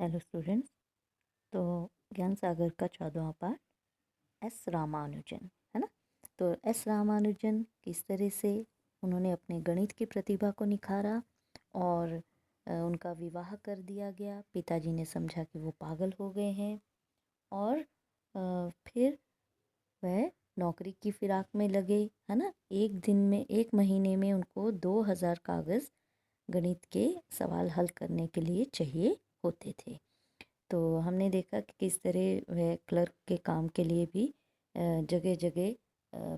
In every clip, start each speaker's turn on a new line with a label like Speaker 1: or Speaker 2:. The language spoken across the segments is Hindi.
Speaker 1: Hello students. तो ज्ञान सागर का 14वां पाठ एस रामानुजन है ना। तो एस रामानुजन किस तरह से उन्होंने अपने गणित की प्रतिभा को निखारा और उनका विवाह कर दिया गया। पिताजी ने समझा कि वो पागल हो गए हैं और फिर वह नौकरी की फिराक में लगे, है ना। एक दिन में, एक महीने में उनको 2000 कागज़ गणित के सवाल हल करने के लिए चाहिए होते थे। तो हमने देखा कि किस तरह वह क्लर्क के काम के लिए भी जगह जगह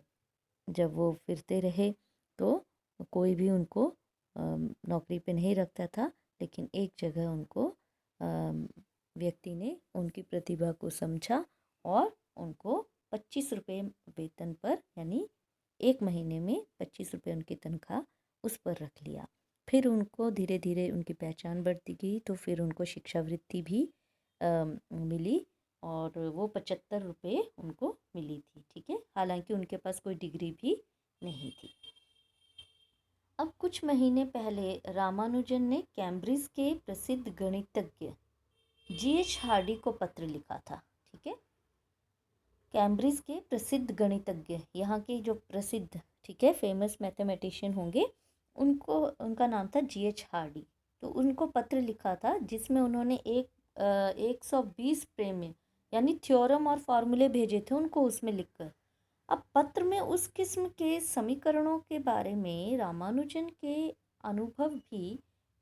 Speaker 1: जब वो फिरते रहे तो कोई भी उनको नौकरी पे नहीं रखता था, लेकिन एक जगह उनको व्यक्ति ने उनकी प्रतिभा को समझा और उनको 25 रुपये वेतन पर, यानी एक महीने में 25 रुपये उनकी तनख्वाह, उस पर रख लिया। फिर उनको धीरे धीरे उनकी पहचान बढ़ती गई, तो फिर उनको शिक्षावृत्ति भी मिली और वो 75 रुपये उनको मिली थी। ठीक है, हालांकि उनके पास कोई डिग्री भी नहीं थी। अब कुछ महीने पहले रामानुजन ने कैम्ब्रिज के प्रसिद्ध गणितज्ञ G.H. हार्डी को पत्र लिखा था। ठीक है, कैम्ब्रिज के प्रसिद्ध गणितज्ञ, यहाँ के जो प्रसिद्ध, ठीक है, फेमस मैथमेटिशियन होंगे, उनका नाम था G.H. हार्डी। तो उनको पत्र लिखा था जिसमें उन्होंने 120 प्रेम्य यानी थ्योरम और फॉर्मूले भेजे थे उनको, उसमें लिखकर। अब पत्र में उस किस्म के समीकरणों के बारे में रामानुजन के अनुभव भी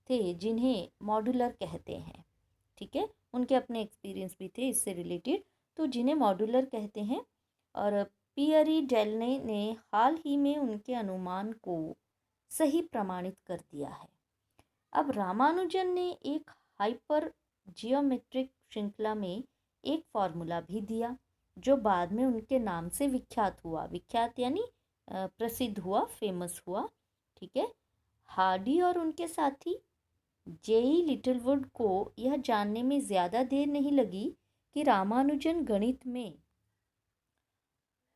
Speaker 1: थे जिन्हें मॉड्यूलर कहते हैं। ठीक है, उनके अपने एक्सपीरियंस भी थे इससे रिलेटेड, तो जिन्हें मॉड्यूलर कहते हैं। और पियरी डेलने ने हाल ही में उनके अनुमान को सही प्रमाणित कर दिया है। अब रामानुजन ने एक हाइपर जियोमेट्रिक श्रृंखला में एक फॉर्मूला भी दिया जो बाद में उनके नाम से विख्यात हुआ। विख्यात यानी प्रसिद्ध हुआ, फेमस हुआ। ठीक है, हार्डी और उनके साथी जेई लिटिलवुड को यह जानने में ज़्यादा देर नहीं लगी कि रामानुजन गणित में,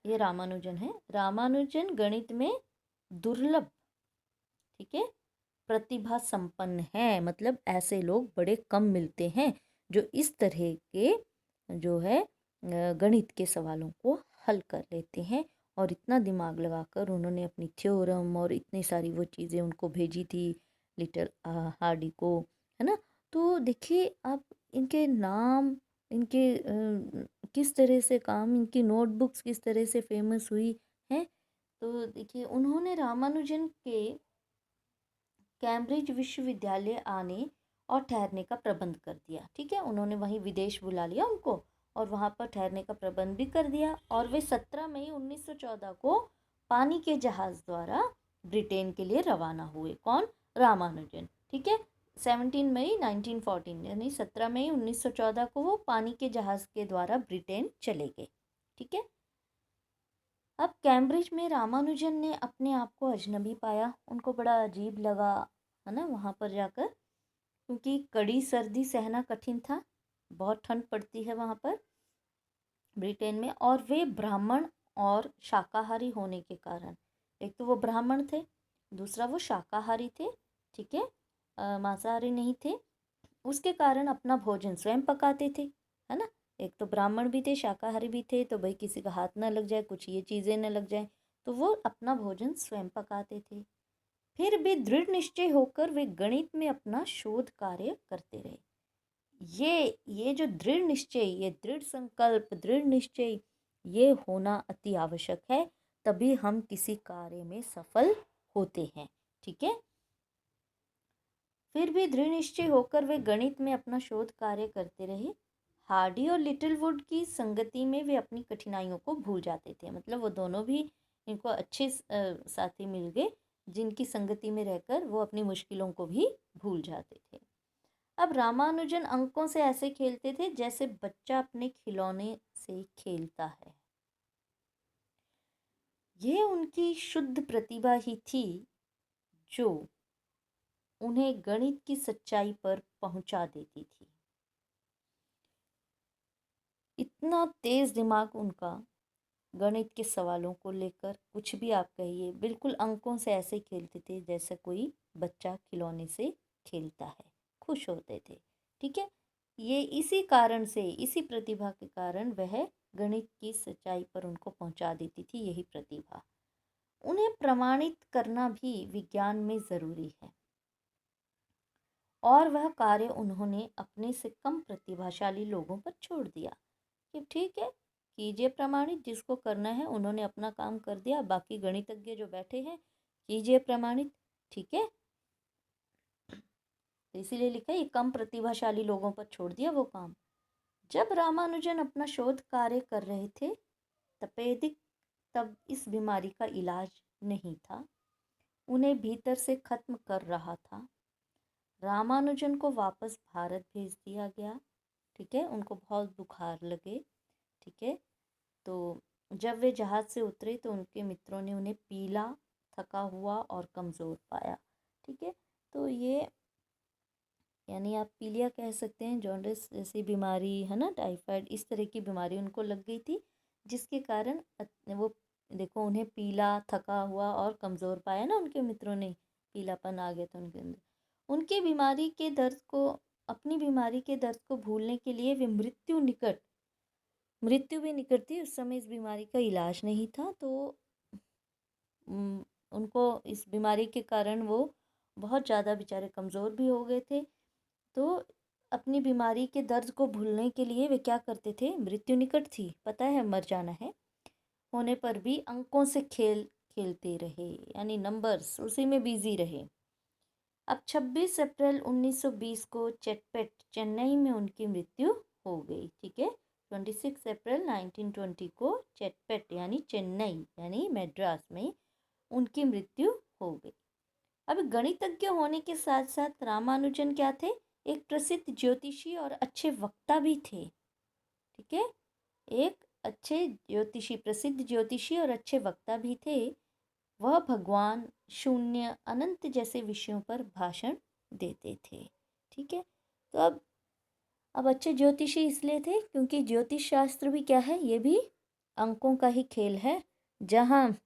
Speaker 1: ये रामानुजन है, रामानुजन गणित में दुर्लभ, ठीक है, प्रतिभा संपन्न है। मतलब ऐसे लोग बड़े कम मिलते हैं जो इस तरह के जो है गणित के सवालों को हल कर लेते हैं। और इतना दिमाग लगाकर उन्होंने अपनी थ्योरम और इतनी सारी वो चीज़ें उनको भेजी थी लिटिल हार्डी को, है ना। तो देखिए आप इनके नाम, इनके किस तरह से काम, इनकी नोटबुक्स किस तरह से फेमस हुई हैं। तो देखिए उन्होंने रामानुजन के कैम्ब्रिज विश्वविद्यालय आने और ठहरने का प्रबंध कर दिया। ठीक है, उन्होंने वहीं विदेश बुला लिया उनको और वहाँ पर ठहरने का प्रबंध भी कर दिया। और वे 17 मई 1914 को पानी के जहाज़ द्वारा ब्रिटेन के लिए रवाना हुए। कौन? रामानुजन। ठीक है, 17 मई 1914 यानी 17 मई 1914 को वो पानी के जहाज़ के द्वारा ब्रिटेन चले गए। ठीक है, अब कैम्ब्रिज में रामानुजन ने अपने आप को अजनबी पाया। उनको बड़ा अजीब लगा, है ना, वहाँ पर जाकर, क्योंकि कड़ी सर्दी सहना कठिन था, बहुत ठंड पड़ती है वहाँ पर ब्रिटेन में। और वे ब्राह्मण और शाकाहारी होने के कारण, एक तो वो ब्राह्मण थे, दूसरा वो शाकाहारी थे, ठीक है, मांसाहारी नहीं थे, उसके कारण अपना भोजन स्वयं पकाते थे, है ना। एक तो ब्राह्मण भी थे, शाकाहारी भी थे, तो भाई किसी का हाथ ना लग जाए, कुछ ये चीज़ें न लग जाए, तो वो अपना भोजन स्वयं पकाते थे। फिर भी दृढ़ निश्चय होकर वे गणित में अपना शोध कार्य करते रहे। ये जो दृढ़ निश्चय, ये दृढ़ संकल्प, दृढ़ निश्चय, ये होना अति आवश्यक है, तभी हम किसी कार्य में सफल होते हैं। ठीक है, फिर भी दृढ़ निश्चय होकर वे गणित में अपना शोध कार्य करते रहे। हार्डी और लिटिलवुड की संगति में वे अपनी कठिनाइयों को भूल जाते थे। मतलब वो दोनों भी इनको अच्छे साथी मिल गए जिनकी संगति में रहकर वो अपनी मुश्किलों को भी भूल जाते थे। अब रामानुजन अंकों से ऐसे खेलते थे जैसे बच्चा अपने खिलौने से खेलता है। यह उनकी शुद्ध प्रतिभा ही थी जो उन्हें गणित की सच्चाई पर पहुंचा देती थी। इतना तेज दिमाग उनका गणित के सवालों को लेकर, कुछ भी आप कहिए, बिल्कुल अंकों से ऐसे खेलते थे जैसे कोई बच्चा खिलौने से खेलता है, खुश होते थे। ठीक है, ये इसी कारण से, इसी प्रतिभा के कारण वह गणित की सच्चाई पर उनको पहुंचा देती थी, यही प्रतिभा। उन्हें प्रमाणित करना भी विज्ञान में ज़रूरी है, और वह कार्य उन्होंने अपने से कम प्रतिभाशाली लोगों पर छोड़ दिया कि ठीक है, कीजिए प्रमाणित, जिसको करना है। उन्होंने अपना काम कर दिया, बाकी गणितज्ञ जो बैठे हैं कीजिए प्रमाणित, ठीक है। तो इसीलिए लिखा है, ये कम प्रतिभाशाली लोगों पर छोड़ दिया वो काम। जब रामानुजन अपना शोध कार्य कर रहे थे, तपेदिक तब इस बीमारी का इलाज नहीं था, उन्हें भीतर से खत्म कर रहा था। रामानुजन को वापस भारत भेज दिया गया, ठीक है। उनको बहुत बुखार लगे, ठीक है। तो जब वे जहाज़ से उतरे तो उनके मित्रों ने उन्हें पीला, थका हुआ और कमज़ोर पाया, ठीक है। तो ये यानी आप पीलिया कह सकते हैं, जॉन्डिस जैसी बीमारी है ना, टाइफाइड, इस तरह की बीमारी उनको लग गई थी, जिसके कारण वो देखो उन्हें पीला, थका हुआ और कमज़ोर पाया ना उनके मित्रों ने, पीलापन आ गया था उनके अंदर। उनके बीमारी के दर्द को, अपनी बीमारी के दर्द को भूलने के लिए वे मृत्यु भी निकट थी। उस समय इस बीमारी का इलाज नहीं था, तो उनको इस बीमारी के कारण वो बहुत ज़्यादा बेचारे कमज़ोर भी हो गए थे। तो अपनी बीमारी के दर्द को भूलने के लिए वे क्या करते थे, मृत्यु निकट थी, पता है मर जाना है, होने पर भी अंकों से खेलते रहे, यानी नंबर्स, उसी में बिजी रहे। अब 26 अप्रैल 1920 को चेटपेट, चेन्नई में उनकी मृत्यु हो गई, ठीक है। 26 अप्रैल 1920 को चेटपेट यानी चेन्नई यानी मद्रास में उनकी मृत्यु हो गई। अब गणितज्ञ होने के साथ साथ रामानुजन क्या थे, एक प्रसिद्ध ज्योतिषी और अच्छे वक्ता भी थे, ठीक है। एक अच्छे ज्योतिषी, प्रसिद्ध ज्योतिषी और अच्छे वक्ता भी थे। वह भगवान, शून्य, अनंत जैसे विषयों पर भाषण देते थे, ठीक है। तो अब अच्छे ज्योतिषी इसलिए थे क्योंकि ज्योतिष शास्त्र भी क्या है, ये भी अंकों का ही खेल है। जहाँ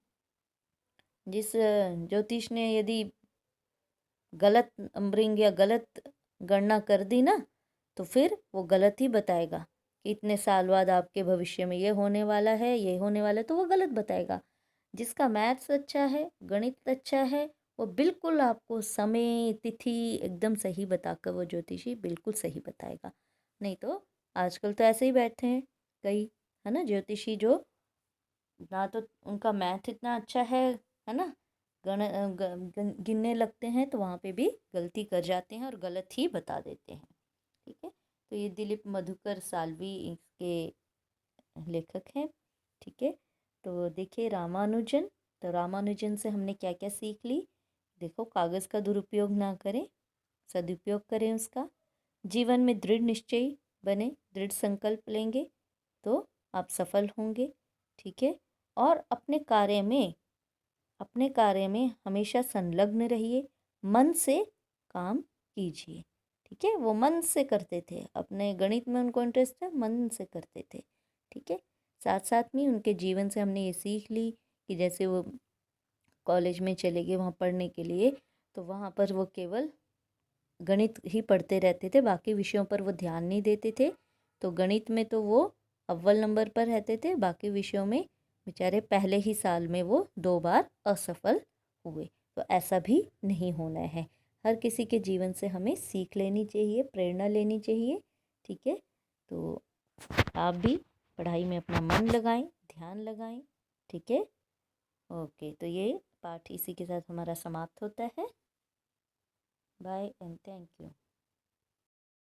Speaker 1: जिस ज्योतिष ने यदि गलत नंबरिंग या गलत गणना कर दी ना, तो फिर वो गलत ही बताएगा कि इतने साल बाद आपके भविष्य में ये होने वाला है, ये होने वाला है, तो वो गलत बताएगा। जिसका मैथ्स अच्छा है, गणित अच्छा है, वो बिल्कुल आपको समय, तिथि एकदम सही बताकर वो ज्योतिषी बिल्कुल सही बताएगा। नहीं तो आजकल तो ऐसे ही बैठे हैं कई, है ना, ज्योतिषी जो ना तो उनका मैथ इतना अच्छा है ना, गिनने लगते हैं तो वहाँ पे भी गलती कर जाते हैं और गलत ही बता देते हैं, ठीक है। तो ये दिलीप मधुकर साल्वी इसके लेखक हैं, ठीक है। तो देखिए रामानुजन, तो रामानुजन से हमने क्या क्या सीख ली। देखो, कागज़ का दुरुपयोग ना करें, सदुपयोग करें उसका। जीवन में दृढ़ निश्चयी बने, दृढ़ संकल्प लेंगे तो आप सफल होंगे, ठीक है। और अपने कार्य में हमेशा संलग्न रहिए, मन से काम कीजिए, ठीक है। वो मन से करते थे, अपने गणित में उनको इंटरेस्ट था, मन से करते थे, ठीक है। साथ साथ में उनके जीवन से हमने ये सीख ली कि जैसे वो कॉलेज में चले गए वहाँ पढ़ने के लिए, तो वहाँ पर वो केवल गणित ही पढ़ते रहते थे, बाकी विषयों पर वो ध्यान नहीं देते थे। तो गणित में तो वो अव्वल नंबर पर रहते थे, बाकी विषयों में बेचारे पहले ही साल में वो 2 बार असफल हुए। तो ऐसा भी नहीं होना है। हर किसी के जीवन से हमें सीख लेनी चाहिए, प्रेरणा लेनी चाहिए, ठीक है। तो आप भी पढ़ाई में अपना मन लगाएं, ध्यान लगाएं, ठीक है। ओके, तो ये पाठ इसी के साथ हमारा समाप्त होता है। Bye and thank you.